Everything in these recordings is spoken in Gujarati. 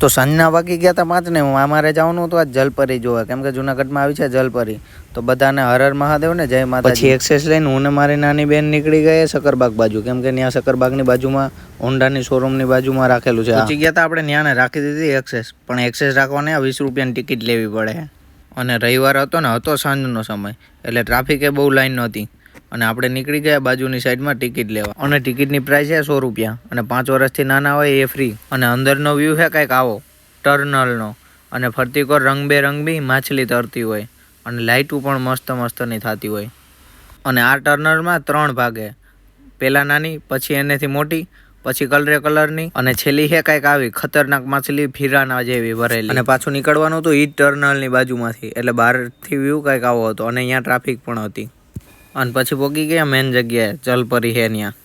તો સાંજના વાગી ગયા હતા 5 ને અમારે જવાનું હતું આ જલપરી જોવા, કેમ કે જુનાગઢમાં આવી છે જલપરી. તો બધાને હર હર મહાદેવ ને જય માતા. પછી એક્સેસ લઈને હું ને મારી નાની બેન નીકળી ગયા શકરબાગ બાજુ, કેમ કે ત્યાં શકરબાગની બાજુમાં હોન્ડાની શોરૂમની બાજુમાં રાખેલું છે. પહોંચી ગયા હતા આપણે, ત્યાં ને રાખી દીધી એક્સેસ, પણ એક્સેસ રાખવાને 20 રૂપિયાની ટિકિટ લેવી પડે. અને રવિવાર હતો ને, હતો સાંજનો સમય, એટલે ટ્રાફિકે બહુ લાઈન નહોતી. અને આપણે નીકળી ગયા બાજુની સાઈડમાં ટિકિટ લેવા. અને ટિકિટની પ્રાઇસ છે 100 રૂપિયા, અને 5 વર્ષથી નાના હોય એ ફ્રી. અને અંદરનો વ્યૂ છે કંઈક આવો ટર્નલનો, અને ફરતી કોર રંગબેરંગી માછલી તરતી હોય, અને લાઇટું પણ મસ્ત મસ્તની થતી હોય. અને આ ટર્નલમાં 3 ભાગે, પહેલાં નાની, પછી એનેથી મોટી, પછી કલરની, અને છેલ્લી છે કાંઈક આવી ખતરનાક માછલી ફીરાના જેવી ભરેલી. અને પાછું નીકળવાનું હતું ઈ ટર્નલની બાજુમાંથી, એટલે બહારથી વ્યૂ કાંઈક આવો હતો. અને અહીંયા ટ્રાફિક પણ હતી. અને પછી પહોંચી ગયા મેન જગ્યાએ, જલપરી છે ત્યાં.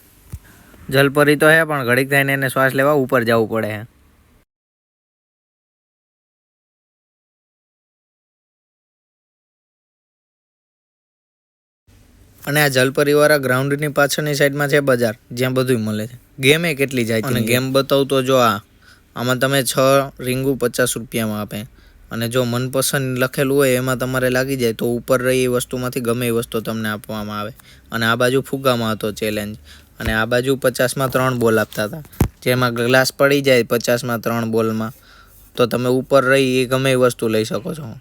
જલપરી તો હે, પણ ઘડીક થઈને એને શ્વાસ લેવા ઉપર જવું પડે છે. અને આ જલપરીવાળા ગ્રાઉન્ડની પાછળની સાઈડમાં છે બજાર, જ્યાં બધું મળે છે. ગેમે કેટલી જાય. અને ગેમ બતાવું તો જો આમાં તમે 6 રીંગુ 50 રૂપિયામાં આપે. અને જો મનપસંદ લખેલું હોય એમાં તમારે લાગી જાય તો ઉપર રહી એ વસ્તુમાંથી ગમે એ વસ્તુ તમને આપવામાં આવે. અને આ બાજુ ફુગ્ગામાં હતો ચેલેન્જ. અને આ બાજુ 50માં 3 બોલ આપતા હતા, જેમાં ગ્લાસ પડી જાય 50માં 3 બોલમાં, તો તમે ઉપર રહી એ ગમે એ વસ્તુ લઈ શકો છો.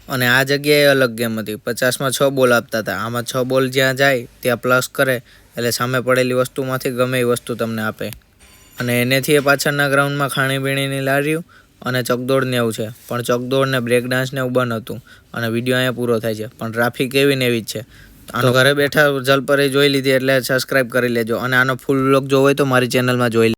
અને આ જગ્યાએ અલગ ગેમ હતી, 50માં 6 બોલ આપતા હતા. આમાં 6 બોલ જ્યાં જાય ત્યાં પ્લસ કરે, એટલે સામે પડેલી વસ્તુમાંથી ગમે એ વસ્તુ તમને આપે. અને એનેથી એ પાછળના ગ્રાઉન્ડમાં ખાણીપીણીની લારીઓ અને ચકદોડ ને એવું છે. પણ ચકદોડ ને બ્રેક ડાન્સ ને એવું બંધ હતું. અને વિડીયો અહીંયા પૂરો થાય છે, પણ ટ્રાફિક એવી ને એવી જ છે. આનો ઘરે બેઠા જલપરી જોઈ લીધી એટલે સબસ્ક્રાઈબ કરી લેજો. અને આનો ફૂલ વ્લોગ જોવો હોય તો મારી ચેનલમાં જોઈ